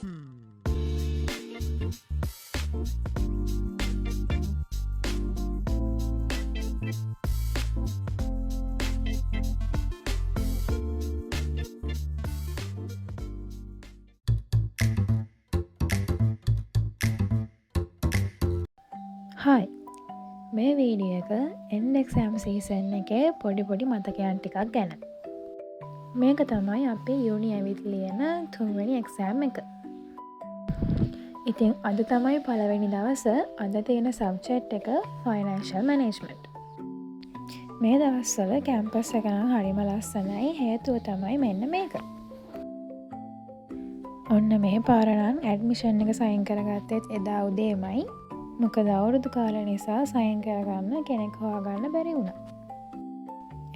හයි මේ වීඩියෝ එක end exam season එකේ පොඩි මතකයන් ටිකක් ගැන. මේක තමයි අපේ යුනි ඇවිත් ලියන 3 වෙනි exam එක. ඉතින් අද තමයි පළවෙනි දවස. අද තියෙන subject එක financial management. මේ දවස්වල campus එක නම් හරිම ලස්සනයි. හේතුව තමයි මෙන්න මේක. ඔන්න මේ පාර නම් admission එක sign කරගත්තෙත් එදා උදේමයි. මොකද අවුරුදු කාලය නිසා සයින් කරගන්න කෙනෙක් හොයාගන්න බැරි වුණා.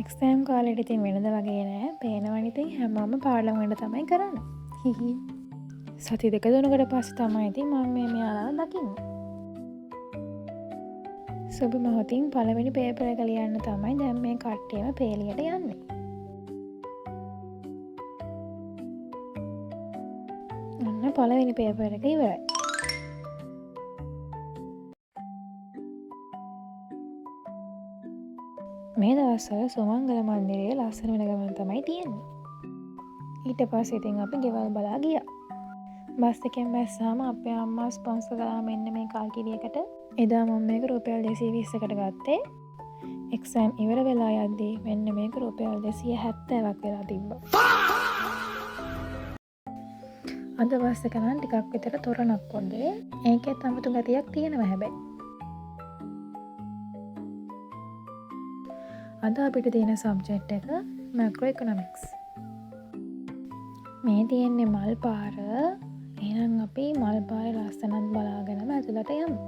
එක්සෑම් කාලෙට ඉතින් වෙනද වගේ නෑ. පේනවනේ ඉතින් හැමෝම පාර්ලිමේන්තුවට තමයි කරන්නේ. හිහි. සති දෙක තුනකට පස්සේ තමයි ඉතින් මම මෙයාලා දකින්නේ. සුබ මොහොතින් පළවෙනි පේපර් එක ලියන්න තමයි දැන් මේ කට්ටියම පේලියට යන්නේ. ඔන්න පළවෙනි පේපර් එක ඉවරයි. මේ දවස්වල සුමංගල මන්දිරයේ ලස්සන වෙන ගමන් තමයි තියෙන්නේ. ඊට පස්සේ ඉතින් අපි ගෙවල් බලා ගියා. බස් එකෙන් බැස්සාම අපේ අම්මා ස්පොන්සර් කරා මෙන්න මේ කල්කිරියකට. එදා මම මේක රුපියල් 220කට ගත්තේ. එක්සෑම් ඉවර වෙලා යද්දී මෙන්න මේක රුපියල් 270ක් වෙලා තිබ්බා. අද බස් එක නම් ටිකක් විතර තොරණක් වගේ. ඒකෙත් අමුතු ගතියක් තියෙනවා හැබැයි. අද අපිට තියෙන සබ්ජෙක්ට් එක මැක්‍රෝ ඉකොනොමික්ස්. මේ තියෙන්නේ මල් පාර. එහෙනම් අපි මල් පාරේ ලස්සනත් බලාගෙනම ඇතුළට යමු.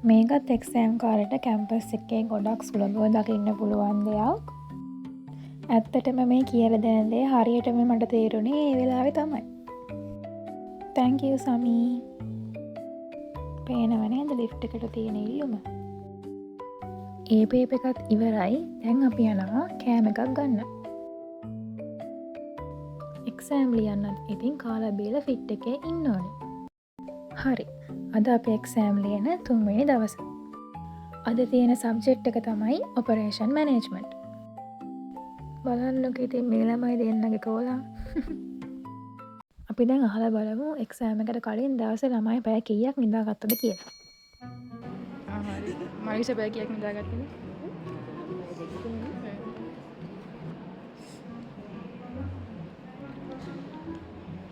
මේකත් එක්සෑම් කාලෙට කැම්පස් එකේ ගොඩක් සුලභව දකින්න පුළුවන් දෙයක්. ඇත්තටම මේ කියලා දෙන දේ හරියටම මට තේරුණේ ඒ වෙලාවේ තමයි. thank you සමි. පේනව නේද ලිෆ්ට් එකට තියෙන ඉල්ලුම? ඒ පේපර් එකත් ඉවරයි. දැන් අපි යනවා කෑම එකක් ගන්න. එක්සෑම් ලියන්නත් ඉතින් කාලා බීලා ෆිට් එකේ ඉන්න ඕනේ. හරි. අද අපි එක්සෑම් ලියන 3 වෙනි දවස. අද තියෙන සබ්ජෙක්ට් එක තමයි ඔපරේෂන් මැනේජ්මන්ට්. බලන්නකෝ ඉතින් මේ ළමයි දෙන්නගේ කෝලා. අපි දැන් අහලා බලමු එක්සෑම් එකට කලින් දවසේ ළමයි පැය කීයක් නිදාගත්තද කියලා. හරි. මයිෂ පැය කීයක් නිදාගත්තද?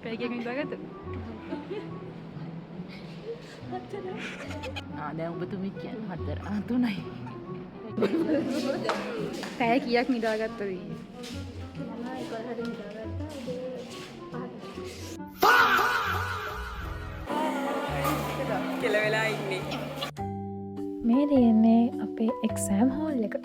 පැය කීයක් නිදාගත්තද? දැන් ඔබතුමී කියන්නේ 4 3යි. පැය කීයක් නිදාගත්තද? කියලා වෙලා ඉන්නේ. මේ තියෙන්නේ අපේ එක්සෑම් හෝල් එක.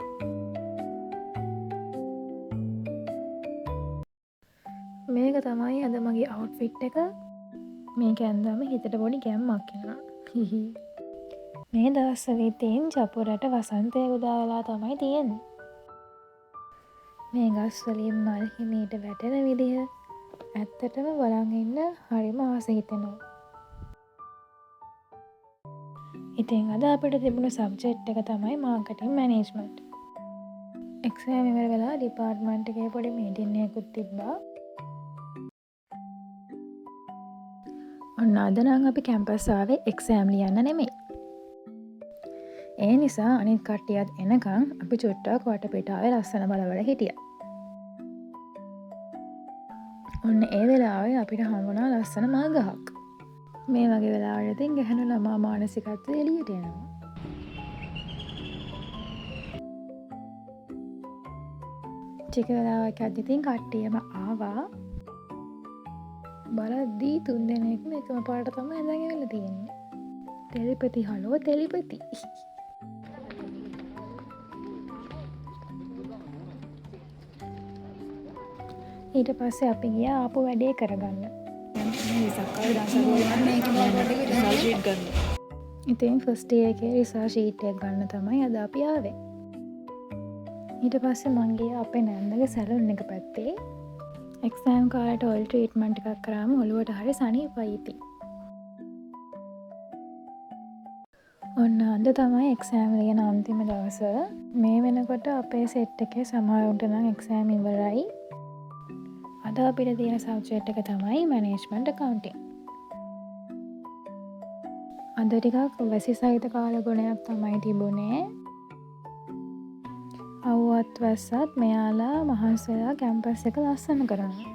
මේක තමයි අද මගේ අවුට්ෆිට් එක. මේක ඇඳාම හිතට පොඩි ගැම්මක් එනවා. හිහි. මේ දවස්වල ඉතින් ජපුරට වසන්තය උදා වෙලා තමයි තියෙන්නේ. මේ ගස් වලින් මල් හිමීට වැටෙන විදිහ ඇත්තටම බලන් ඉන්න හරිම ආස හිතෙනවා. ඉතින් අද අපිට තිබුණ සබ්ජෙක්ට් එක තමයි මාකටිං මැනේජ්මන්ට්. එක්සෑම් ඉවර වෙලා ඩිපාර්ට්මන්ට් එකේ පොඩි මීටින් එකකුත් තිබ්බා. ඔන්න අද නම් අපි කැම්පස් ආවේ එක්සෑම් ලියන්න නෙමෙයි. ඒ නිසා අනිත් කට්ටියත් එනකන් අපි චුට්ටක් වටපිටාවේ ලස්සන බලවල හිටියා. ඔන්න ඒ වෙලාවේ අපිට හම්බුණා ලස්සන මල් ගහක්. මේ වගේ වෙලාවට ඉතින් ගැහැණු ළමා මානසිකත්වය එළියට එනවා. ටික වෙලාවක් යද්දි ඉතින් කට්ටියම ආවා. බලද්දී 3 දෙනෙක්ම එකම පාට තමයි ඇඳගෙන ඉවරලා තියෙන්නේ. තෙලිපති හලෝ තෙලිපති. ඊට පස්සේ අපි ගියා ආපු වැඩේ කරගන්න. ඉතින් ෆස්ට් ඉයර් එකේ රිසර්ච් ෂීට් එක ගන්න තමයි අද අපි ආවේ. ඊට පස්සේ මං ගියා අපේ නැන්දගේ සැලුන් එක පැත්තේ. එක්සෑම් කාලේට ඔයිල් ට්‍රීට්මන්ට් එකක් කරාම ඔළුවට හරි සනීපයි ඉතින්. ඔන්න අද තමයි එක්සෑම් ලියන අන්තිම දවස. මේ වෙනකොට අපේ සෙට් එකේ සමහරුන්ට නම් එක්සෑම් ඉවරයි. අද අපිට තියෙන සබ්ජෙක්ට් එක තමයි මැනේජ්මන්ට් අකවුන්ටිං. අද ටිකක් වැසි සහිත කාල ගුණයක් තමයි තිබුණේ. අවුවත් වැස්සත් මෙයාලා මහන්සිලා කැම්පස් එක ලස්සන කරනවා.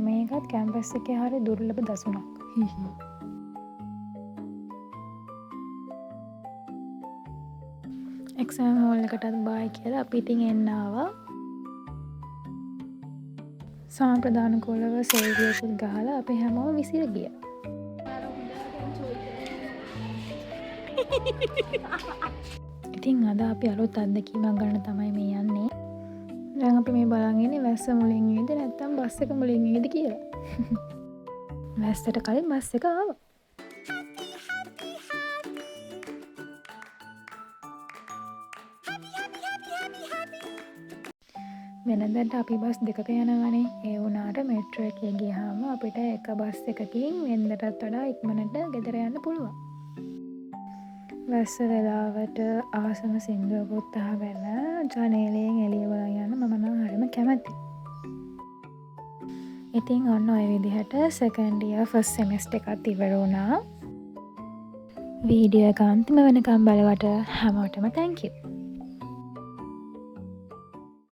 මේකත් කැම්පස් එකේ හරි දුර්ලභ දසුනක්. එක්සෑම් හෝල් එකටත් බායි කියලා අපි ඉතින් එන්න ආවා. සම්ප්‍රදානුකූලව සේවියකුත් ගහලා අපි හැමෝම විසිර ගියා. ඉතින් අද අපි අලුත් අත්දැකීමක් ගන්න තමයි මේ යන්නේ. දැන් අපි මේ බලන් ඉන්නේ වැස්ස මුලින් එයිද නැත්නම් බස් එක මුලින් එයිද කියලා. වැස්සට කලින් බස් එක ආවා. වෙනදට අපි බස් දෙකක යනවනේ. ඒ වුණාට මෙට්‍රෝ එකේ ගියාම අපිට එක බස් එකකින් වෙනදටත් වඩා ඉක්මනට ගෙදර යන්න පුළුවන්. වැස්ස වෙලාවට ආසම සින්දුවකුත් අහගෙන ජනේලයෙන් එළිය බලන් යන්න මම නම් හරිම කැමතියි. ඉතින් ඔන්න ඔය විදිහට සෙකන්ඩ් ඉයර් ෆස්ට් සෙමෙස්ටර් එකත් ඉවර වුණා. වීඩියෝ එක අන්තිම වෙනකම් බලවට හැමෝටම thank you.